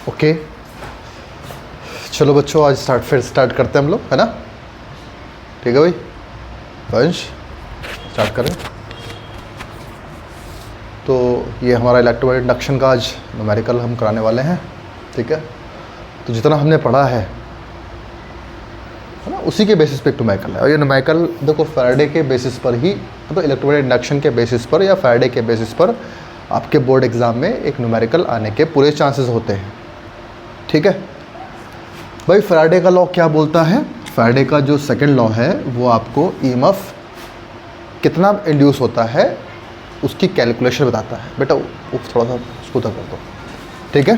Okay, चलो बच्चों आज स्टार्ट करते हैं हम लोग, है ना। ठीक है भाई, वंश स्टार्ट करें। तो ये हमारा इलेक्ट्रोमैग्नेटिक इंडक्शन का आज न्यूमेरिकल हम कराने वाले हैं। ठीक है, तो जितना हमने पढ़ा है ना, उसी के बेसिस पे एक न्यूमेरिकल है। और ये न्यूमेरिकल देखो फैराडे के बेसिस पर ही, मतलब इलेक्ट्रोमैग्नेटिक इंडक्शन के बेसिस पर या फैराडे के बेसिस पर आपके बोर्ड एग्जाम में एक न्यूमेरिकल आने के पूरे चांसेस होते हैं। ठीक है भाई, फैराडे का लॉ क्या बोलता है? फैराडे का जो सेकंड लॉ है वो आपको ईएमएफ कितना इंड्यूस होता है उसकी कैलकुलेशन बताता है। बेटा थोड़ा सा उसको उधर कर दो। ठीक है,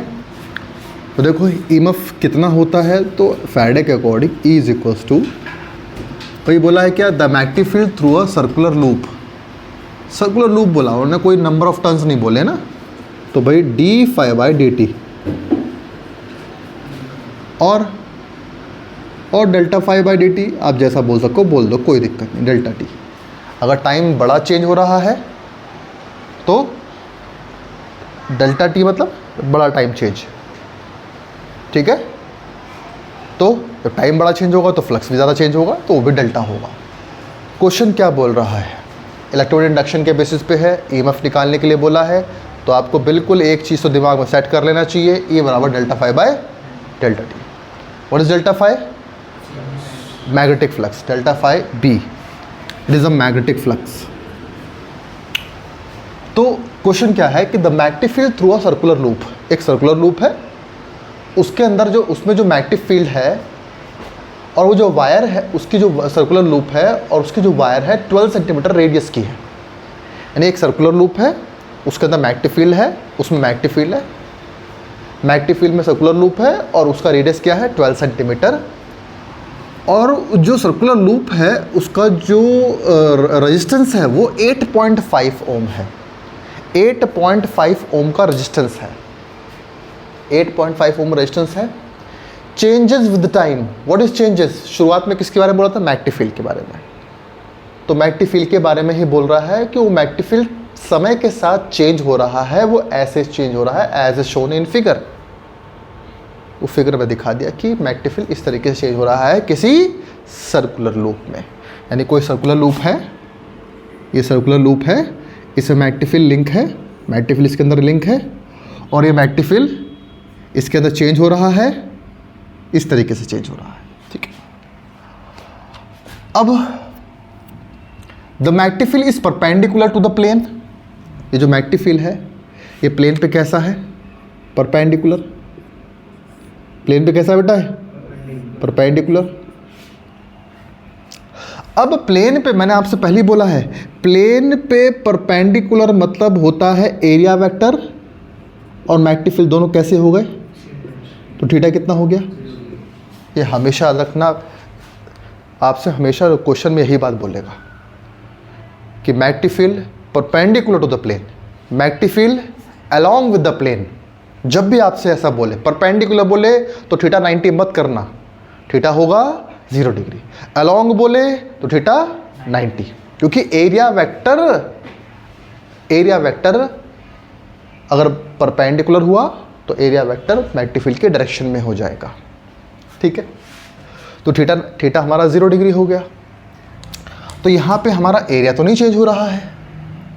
तो देखो ईएमएफ कितना होता है, तो फैराडे के according E is equals to, तो ये बोला है क्या, the magnetic field through a circular loop. Circular loop बोला उन्होंने, कोई नंबर ऑफ टर्न्स नहीं बोले ना। तो भाई d∅dt और डेल्टा ∅dt आप जैसा बोल सको बोल दो, कोई दिक्कत नहीं। डेल्टा t अगर टाइम बड़ा चेंज हो रहा है तो डेल्टा t मतलब बड़ा टाइम चेंज। ठीक है, तो जब टाइम बड़ा चेंज होगा तो फ्लक्स भी ज़्यादा चेंज होगा, तो वो भी डेल्टा होगा। क्वेश्चन क्या बोल रहा है? इलेक्ट्रोमैग्नेटिक इंडक्शन के बेसिस पे है, ईएमएफ निकालने के लिए बोला है। तो आपको बिल्कुल एक चीज़ तो दिमाग में सेट कर लेना चाहिए, E बराबर delta ∅ by delta t। What is delta ∅? Magnetic flux. Delta ∅ B, it is a magnetic flux. तो क्वेश्चन क्या है कि the magnetic field through a circular loop, एक सर्कुलर लूप है, उसके अंदर जो उसमें जो मैग्नेटिक फील्ड है और वो जो वायर है, उसकी जो सर्कुलर लूप है और उसकी जो वायर है 12 सेंटीमीटर रेडियस की है। यानी एक सर्कुलर लूप है, उसके अंदर मैग्नेटिक फील्ड है, उसमें मैग्नेटिक फील्ड है, मैग्नेटिक फील्ड में सर्कुलर लूप है और उसका रेडियस क्या है, 12 सेंटीमीटर। और जो सर्कुलर लूप है उसका जो रेजिस्टेंस है वो 8.5 ओम है। 8.5 ओम का रेजिस्टेंस है, 8.5 ओम रेजिस्टेंस है। Changes with time, what is changes? शुरुआत में किसके बारे में बोला था? मैग्नेटिक फील्ड के बारे में। तो मैग्नेटिक फील्ड के बारे में ही बोल रहा है कि वो मैग्नेटिक फील्ड समय के साथ चेंज हो रहा है। वो ऐसे चेंज हो रहा है as a shown in figure. वो फिगर में दिखा दिया कि मैग्नेटिक फील्ड इस तरीके से चेंज हो रहा है किसी सर्कुलर लूप में। यानी कोई सर्कुलर लूप है, ये सर्कुलर लूप है, इसमें मैग्नेटिक फील्ड लिंक है, मैग्नेटिक फील्ड इसके अंदर लिंक है और ये मैग्नेटिक फील्ड इसके अंदर चेंज हो रहा है, इस तरीके से चेंज हो रहा है। ठीक है, अब the magnetic field is perpendicular to the plane. ये जो मैग्नेटिक फील्ड है ये प्लेन पे कैसा है? परपेंडिकुलर। प्लेन पे कैसा बेटा है? परपेंडिकुलर। अब प्लेन पे मैंने आपसे पहले ही बोला है, प्लेन पे परपेंडिकुलर मतलब होता है एरिया वेक्टर और मैग्नेटिक फील्ड दोनों कैसे हो गए? तो थीटा कितना हो गया? ये हमेशा याद रखना, आपसे हमेशा क्वेश्चन में यही बात बोलेगा कि magnetic field perpendicular to the plane, magnetic field along with the plane. जब भी आपसे ऐसा बोले, परपेंडिकुलर बोले तो थीटा 90 मत करना, थीटा होगा 0 डिग्री। अलोंग बोले तो थीटा 90, क्योंकि एरिया वेक्टर अगर परपेंडिकुलर हुआ तो एरिया वेक्टर मैग्नेटिक फील्ड के डायरेक्शन में हो जाएगा। ठीक है, तो थीटा हमारा 0 डिग्री हो गया। तो यहाँ पे हमारा एरिया तो नहीं चेंज हो रहा है,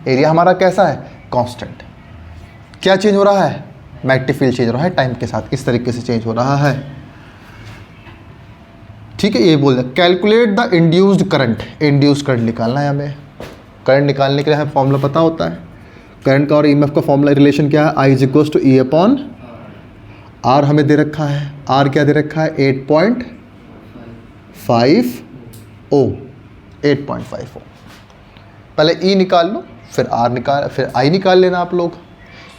एरिया हमारा कैसा है? कांस्टेंट। क्या चेंज हो रहा है? मैग्नेटिक फील्ड चेंज हो रहा है टाइम के साथ, इस तरीके से चेंज हो रहा है। ठीक है, ये बोल दिया। Calculate the induced current, induced current निकालना है हमें। करंट निकालने के लिए हमें फॉर्मूला पता होता है, करंट का और ईएमएफ का फॉर्मूला रिलेशन क्या है? I is equals to E upon R हमें दे रखा है। R क्या दे रखा है? 8.5 ओम, 8.5 ओम। पहले E निकाल लो, फिर I निकाल लेना आप लोग।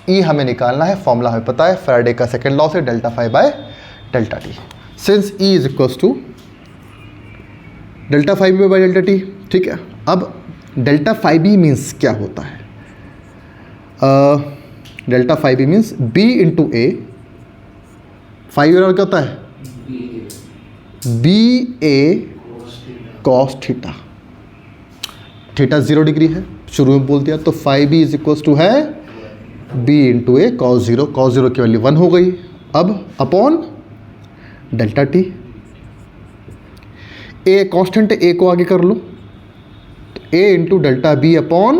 E हमें निकालना है, फॉर्मूला हमें पता है फैराडे का सेकंड लॉ से, delta ∅ by delta t। Since E is equals to delta ∅b by delta t। ठीक है, अब डेल्टा ∅b मीन्स क्या होता है? Delta ∅b means B into A। Five बराबर क्या होता है? BA cos theta. Theta 0 degree है, शुरू में बोल दिया, तो ∅b इज इक्वल्स टू है B into A cos 0। cos 0 की वैल्यू 1 हो गई। अब upon delta T, A constant है, ए को आगे कर लो, तो A into delta B upon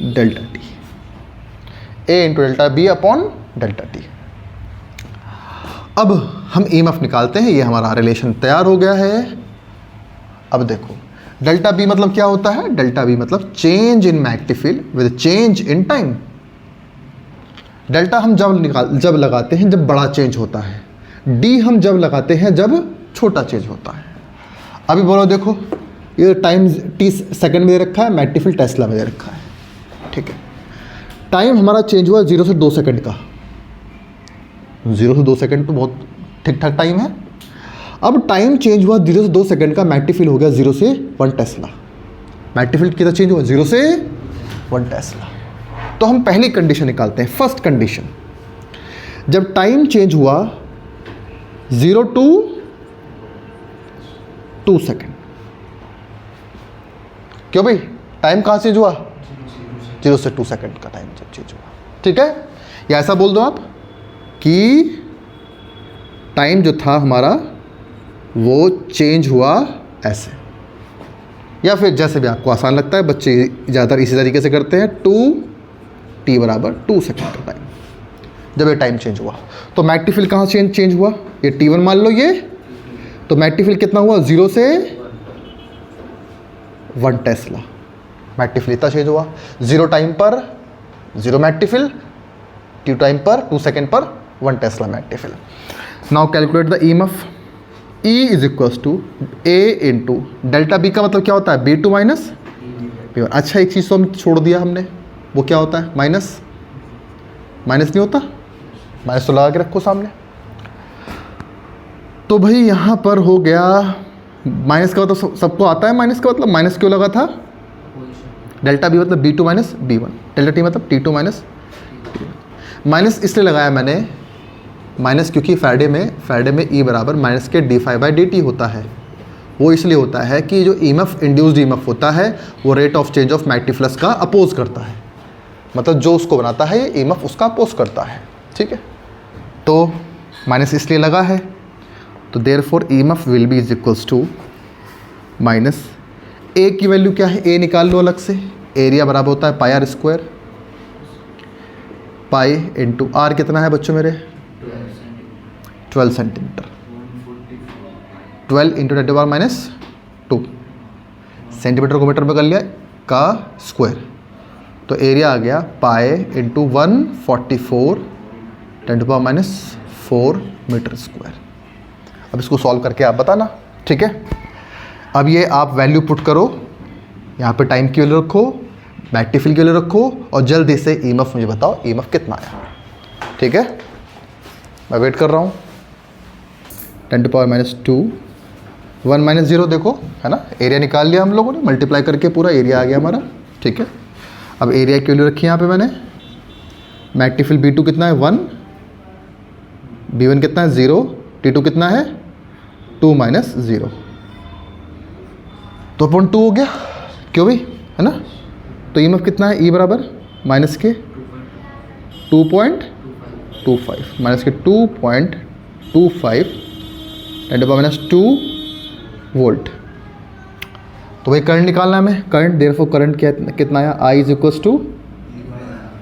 delta T, A into delta B upon delta T. अब हम ईएमएफ निकालते हैं, ये हमारा रिलेशन तैयार हो गया है। अब देखो डेल्टा बी मतलब क्या होता है, डेल्टा बी मतलब change in magnetic field with change in time. Delta हम जब लगाते हैं जब बड़ा चेंज होता है, डी हम जब लगाते हैं जब छोटा चेंज होता है। अभी बोलो देखो, ये टाइम टी सेकंड में दे रखा है, मैग्नेटिक फील्ड टेस्ला में दे रखा है, ठीक है। टाइम हमारा चेंज हुआ 0 से 2 सेकंड का, 0 से 2 सेकंड तो बहुत ठीक ठाक टाइम है। अब टाइम चेंज हुआ 0 से 2 सेकंड का, मैग्नेटिक फील्ड हो गया 0 से 1 टेस्ला। मैग्नेटिक फील्ड कितना चेंज हुआ, 0 से 1 टेस्ला। तो हम पहली कंडीशन निकालते हैं, फर्स्ट कंडीशन, जब टाइम चेंज हुआ 0 to 2 सेकंड। क्यों भाई, टाइम कहाँ चेंज हुआ, 0 से 2 सेकंड का टाइम चेंज हुआ, ठीक है। या ऐसा बोल दो आप कि टाइम जो था हमारा वो चेंज हुआ ऐसे, या फिर जैसे भी आपको आसान लगता है, बच्चे ज़्यादातर इसी तरीके से करते हैं, 2t बराबर 2 सेकंड का टाइम जब ये टाइम चेंज हुआ। तो मैग्नेटिक फील्ड कहाँ चेंज हुआ, ये t1 मान लो ये, तो मैग्नेटिक फील्ड कितना हुआ, 0 से 1 टेस्ला। मैग्नेटिक फील्ड इतना चेंज हुआ, 0 टाइम पर 0 मैग्नेटिक फील्ड, t टाइम पर 2 सेकंड पर 1 tesla magnetic field. Now calculate the EMF, E is equals to A into delta B का मतलब क्या होता है, B2 माइनस B1। अच्छा एक चीज़ तो हम छोड़ दिया हमने, वो क्या होता है, माइनस। माइनस नहीं होता, माइनस तो लगा के रखो सामने। तो भाई यहाँ पर हो गया माइनस का मतलब सबको आता है, माइनस का मतलब माइनस क्यों लगा था, डेल्टा बी मतलब B2 minus B1, delta T मतलब T2 माइनस B1। माइनस इसलिए लगाया मैंने, माइनस क्योंकि फैराडे में E बराबर माइनस के d∅dt होता है। वो इसलिए होता है कि जो ईएमएफ इंड्यूस्ड ईएमएफ होता है वो rate of change of magnetic flux का अपोज करता है, मतलब जो उसको बनाता है ये ईएमएफ उसका अपोज करता है, ठीक है। तो माइनस इसलिए लगा है, तो therefore EMF will be is equals to minus A की वैल्यू क्या है, ए निकाल लो अलग से, एरिया बराबर होता है pi r square, pi into r कितना है बच्चों मेरे, 12 सेंटीमीटर, 12 इंटू 10 माइनस 2 सेंटीमीटर को मीटर में कर लिया का स्क्वायर, तो एरिया आ गया pi into 144 10 minus 4 metre square. अब इसको सॉल्व करके आप बताना, ठीक है। अब ये आप वैल्यू पुट करो, यहाँ पे टाइम की वैल्यू रखो, मैग्नेटिक फील्ड की वैल्यू रखो, और जल्दी से ईएमएफ मुझे बताओ ईएमएफ कितना आया, ठीक है। मैं वेट कर रहा हूँ। 10⁻², 1 माइनस 0 देखो है ना, एरिया निकाल लिया हम लोगों ने, मल्टीप्लाई करके पूरा एरिया आ गया हमारा, ठीक है। अब एरिया की वैल्यू रखी यहाँ पे मैंने, मैग्नेटिक फील्ड B2 कितना है 1, B1 कितना है 0, T2 कितना है 2 माइनस 0, तो 2 हो गया, क्यों भाई, है ना। तो ईएमएफ कितना है, E बराबर माइनस के 2.25 माइनस के 2.25 10⁻² वोल्ट। तो भाई करंट निकालना है हमें, करंट, देयरफॉर करंट कितना आया, I is equals to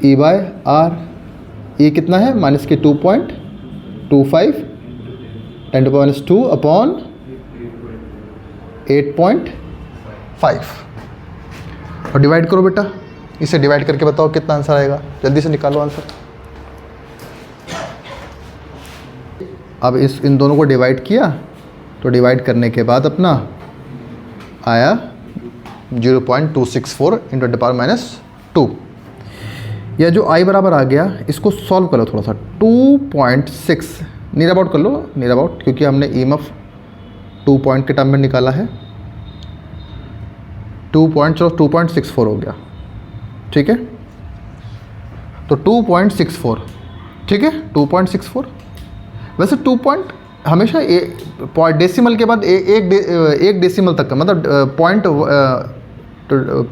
E by R। ये कितना है, माइनस के 2.25 10⁻² अपॉन 8.5, और डिवाइड करो बेटा, इसे डिवाइड करके बताओ कितना आंसर आएगा, जल्दी से निकालो आंसर। अब इन दोनों को डिवाइड किया, तो डिवाइड करने के बाद अपना आया 0.264 इंटू 10⁻²। यह जो I बराबर आ गया, इसको सॉल्व करो थोड़ा सा, 2.6 नियर अबाउट कर लो, नियर अबाउट, क्योंकि हमने ईएमएफ 2 पॉइंट के टर्म में निकाला है, 2.64 हो गया, ठीक है। तो 2.64, ठीक है, 2.64। वैसे 2 पॉइंट हमेशा डेसिमल के बाद एक डेसिमल तक का, मतलब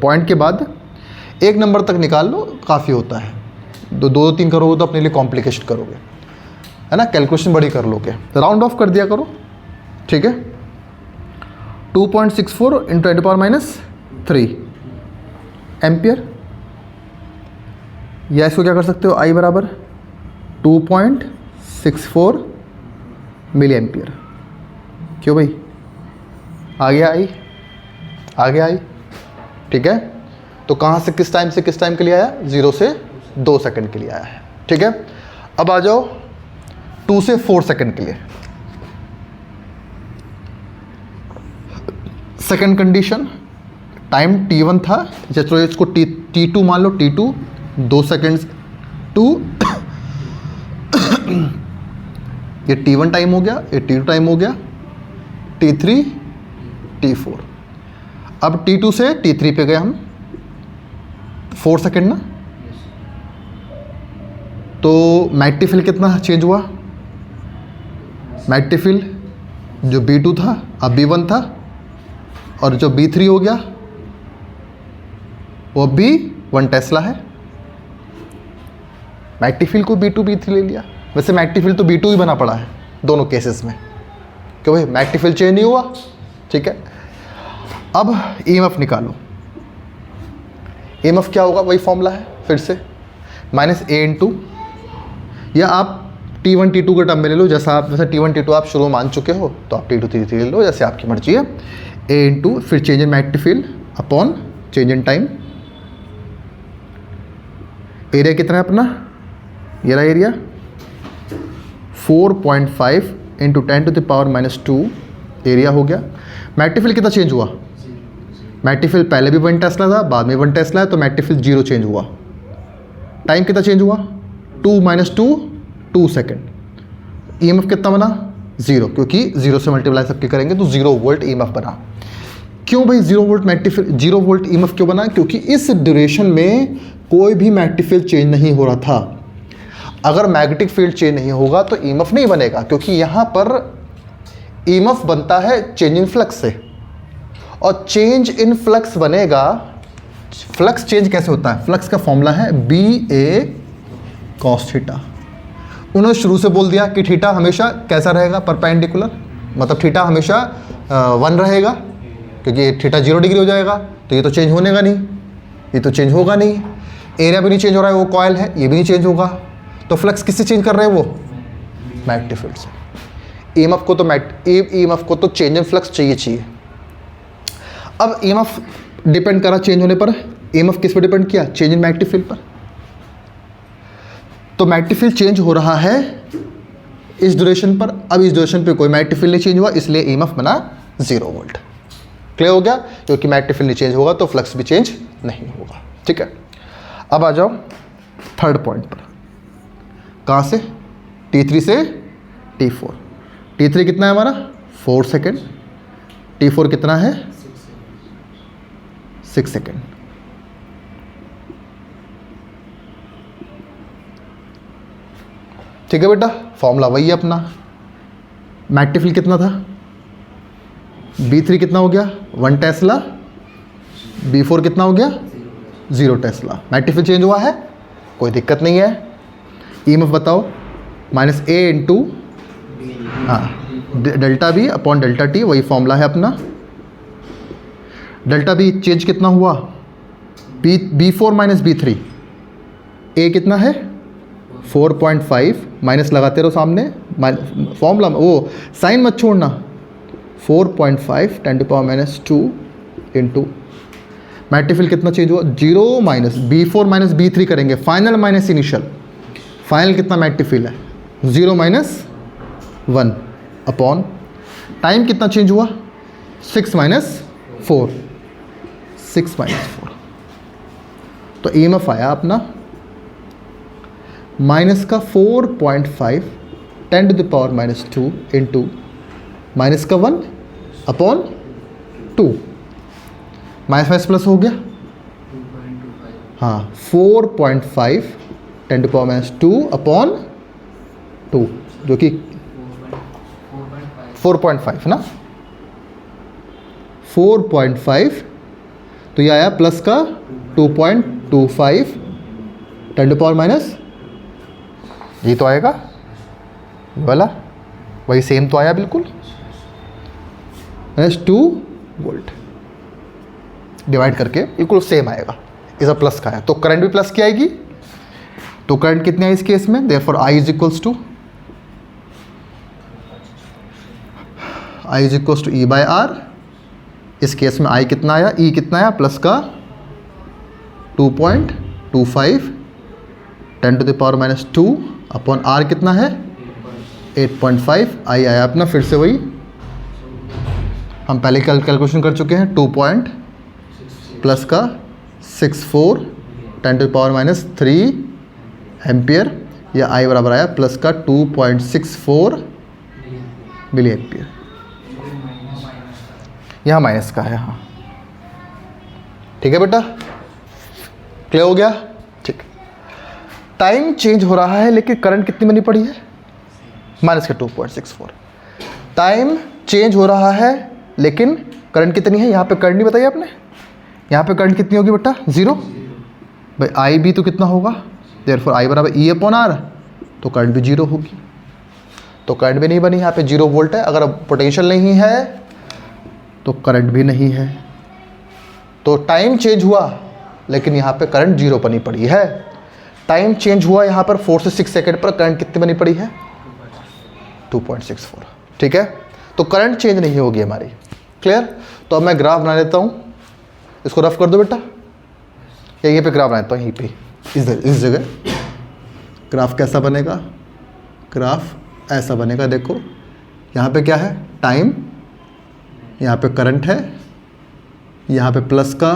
पॉइंट के बाद एक नंबर तक निकाल लो, काफ़ी होता है। 2-3 करोगे तो अपने लिए कॉम्प्लिकेशन करोगे। है ना, कैलकुलेशन बड़ी कर लोगे, राउंड ऑफ कर दिया करो, ठीक है। 2.64 इंटू 10⁻³ एम्पियर, या इसको क्या कर सकते हो, I बराबर 2.64 मिली एम्पियर। क्यों भाई, आ गया आई, ठीक है। तो कहाँ से किस टाइम के लिए आया, 0 से 2 सेकंड के लिए आया है, ठीक है। अब आ जाओ 2 से 4 सेकंड के लिए। सेकंड कंडीशन, टाइम t1 था, चलो इसको t2 मान लो, t2 2 सेकंड, 2 ये t1 टाइम हो गया, ये t2 टाइम हो गया, t3 t4। अब t2 से t3 पे गए हम, 4 सेकंड ना, तो मैग्नेटिक फील्ड कितना चेंज हुआ, मैग्नेटिक फील्ड जो B2 था अब B1 था, और जो B3 हो गया वो B1 टेस्ला है। मैग्नेटिक फील्ड को B2 B3 ले लिया, वैसे मैग्नेटिक फील्ड तो B2 ही बना पड़ा है दोनों केसेस में, क्यों भाई मैग्नेटिक फील्ड चेंज नहीं हुआ, ठीक है। अब EMF निकालो, EMF क्या होगा, वही फॉर्मूला है फिर से, -A, या आप T1 T2 के टर्म में ले लो, जैसा आप, वैसे T1 T2 आप शुरू में मान चुके हो, तो आप T2 T3 ले लो, जैसे आपकी मर्जी है। A फिर change in magnetic field upon change in time. Area कितना है अपना, ये रहा एरिया, 4.5 इंटू 10⁻² एरिया हो गया। मैग्नेटिक फील्ड कितना चेंज हुआ, मैग्नेटिक फील्ड पहले भी 1 टेस्ला था, बाद में 1 टेस्ला है, तो मैग्नेटिक फील्ड 0 चेंज हुआ। टाइम कितना चेंज हुआ, 2 सेकंड। EMF कितना बना, 0, क्योंकि 0 से मल्टीप्लाई सबके करेंगे तो 0 वोल्ट EMF बना। क्यों भाई 0 volt magnetic field, 0 volt EMF क्यों बना, क्योंकि इस ड्यूरेशन में कोई भी मैग्नेटिक फील्ड चेंज नहीं हो रहा था। अगर मैग्नेटिक फील्ड चेंज नहीं होगा तो EMF नहीं बनेगा, क्योंकि यहाँ पर EMF बनता है चेंज इन फ्लक्स से, और चेंज इन फ्लक्स बनेगा। फ्लक्स चेंज कैसे होता है, फ्लक्स का फॉर्मूला है BA cos थीटा। उन्होंने शुरू से बोल दिया कि थीटा हमेशा कैसा रहेगा, परपेंडिकुलर, मतलब थीटा हमेशा 1 रहेगा, क्योंकि थीटा 0 डिग्री हो जाएगा, तो ये तो चेंज होने का नहीं, ये तो चेंज होगा नहीं। एरिया भी नहीं चेंज हो रहा है, वो कॉयल है, ये भी नहीं चेंज होगा। तो फ्लक्स किससे चेंज कर रहे हैं, वो मैग्नेटिक फील्ड से। EMF को तो चेंज इन फ्लक्स चाहिए। अब EMF डिपेंड करा चेंज होने पर, EMF किस पर डिपेंड किया, चेंज इन मैग्नेटिक फील्ड पर। तो मैग्नेटिक फील्ड चेंज हो रहा है इस ड्यूरेशन पर, अब इस ड्यूरेशन पे कोई मैग्नेटिक फील्ड नहीं चेंज हुआ, इसलिए EMF बना 0 वोल्ट। क्लियर हो गया, क्योंकि मैग्नेटिक फील्ड नहीं चेंज होगा तो फ्लक्स भी चेंज नहीं होगा, ठीक है। अब आ जाओ थर्ड पॉइंट पर, कहाँ से, T3 से T4। T3 कितना है हमारा, 4 सेकेंड, T4 कितना है, 6 सेकेंड। ठीक है बेटा, फॉर्मूला वही है अपना। मैग्नेटिक फील्ड कितना था, B3 कितना हो गया, 1 टेस्ला, B4 कितना हो गया, 0 टेस्ला। मैग्नेटिक फील्ड चेंज हुआ है, कोई दिक्कत नहीं है। EMF बताओ, -A into delta B upon delta T, वही फॉर्मूला है अपना। डेल्टा B चेंज कितना हुआ, B4 माइनस B3, A कितना है 4.5, माइनस लगाते रहो सामने, फॉर्मूला वो साइन मत छोड़ना, 4.5 10⁻² इंटू मैग्नेटिक फील्ड कितना चेंज हुआ, 0 माइनस B4 माइनस B3 करेंगे, फाइनल माइनस इनिशियल। फाइनल कितना मैग्नेटिक फील्ड है, 0 माइनस 1 अपॉन टाइम कितना चेंज हुआ, 6 माइनस 4, तो EMF आया अपना माइनस का 4.5 10⁻² इंटू माइनस का 1 अपॉन 2, माइनस प्लस हो गया, हाँ 4.5 10⁻² अपॉन 2, जो कि 4.5 ना, 4.5, तो ये आया प्लस का 2.25 10⁻, ये तो आएगा ये वाला वही सेम तो आया बिल्कुल, -2 वोल्ट डिवाइड करके बिल्कुल सेम आएगा, इस प्लस का है तो करंट भी प्लस की आएगी। तो करंट कितनी है इस केस में, therefore I is equals to E/R। इस केस में I कितना आया, E कितना आया, प्लस का 2.25 10⁻², अपॉन R कितना है 8.5। I आया अपना फिर से वही हम पहले कैलकुलेशन कर चुके हैं, 2 प्लस का 64 10⁻³ एम्पियर, या I बराबर आया प्लस का 2.64 मिली एम्पियर। यहाँ माइनस का है, हाँ ठीक है बेटा, क्लियर हो गया, ठीक। टाइम चेंज हो रहा है लेकिन करंट कितनी बनी पड़ी है, माइनस का 2.64। टाइम चेंज हो रहा है लेकिन करंट कितनी है, यहाँ पे करंट नहीं बताइए आपने, यहाँ पे करंट कितनी होगी बेटा, 0। भाई I भी तो कितना होगा, देयरफॉर I बराबर E/R, तो करंट भी 0 होगी। तो करंट भी नहीं बनी, यहाँ पे 0 वोल्ट है। अगर पोटेंशियल नहीं है तो करंट भी नहीं है। तो टाइम चेंज हुआ लेकिन यहाँ पे करंट 0 बनी पड़ी है। टाइम चेंज हुआ यहाँ पर 4 से 6 सेकंड पर, करंट कितनी बनी पड़ी है 2.64, ठीक है। तो करंट चेंज नहीं होगी हमारी, क्लियर। तो अब मैं ग्राफ बना लेता हूँ, इसको रफ कर दो बेटा, या यहीं पे ग्राफ बना लेता हूँ, यहीं पे इस जगह ग्राफ कैसा बनेगा, ग्राफ ऐसा बनेगा। देखो यहाँ पे क्या है, टाइम, यहाँ पे करंट है, यहाँ पे प्लस का,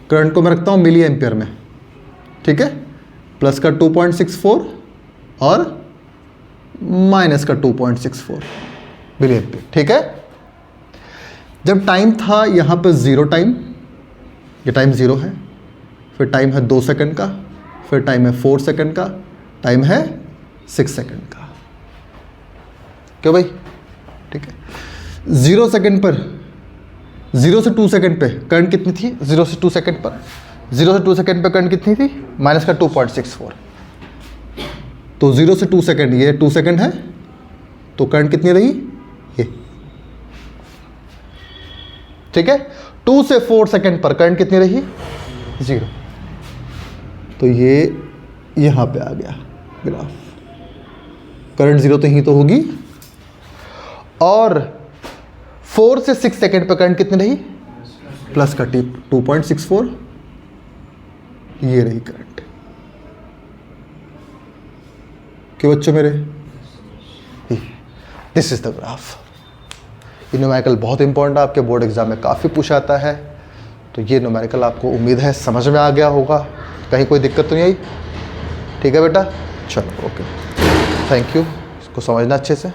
करंट को मैं रखता हूँ मिली एम्पियर में, ठीक है, प्लस का 2.64 और माइनस का 2.64 मिली एम्पियर, ठीक है। जब टाइम था यहाँ पे 0 टाइम, ये टाइम 0 है, फिर टाइम है 2 सेकंड का, फिर टाइम है 4 सेकंड का, टाइम है 6 सेकंड का, क्यों भाई, ठीक है। 0 सेकंड पर, 0 से 2 सेकंड पे करंट कितनी थी, 0 से 2 सेकंड पर, 0 से 2 सेकंड पे करंट कितनी थी, माइनस का 2.64। तो 0 से 2 सेकंड, ये 2 सेकंड है, तो करंट कितनी रही, ये, ठीक है। 2 से 4 सेकंड पर करंट कितनी रही, 0। तो ये यहां पे आ गया ग्राफ, करंट 0 तो ही तो होगी। और 4 से 6 सेकंड पर करंट कितनी रही, प्लस का 2.64, ये रही करंट। क्यों बच्चों मेरे, दिस इज द ग्राफ। ये न्यूमेरिकल बहुत इंपॉर्टेंट है, आपके बोर्ड एग्जाम में काफ़ी पूछा आता है। तो ये न्यूमेरिकल आपको उम्मीद है समझ में आ गया होगा, कहीं कोई दिक्कत तो नहीं आई, ठीक है बेटा। चलो ओके, थैंक यू, इसको समझना अच्छे से।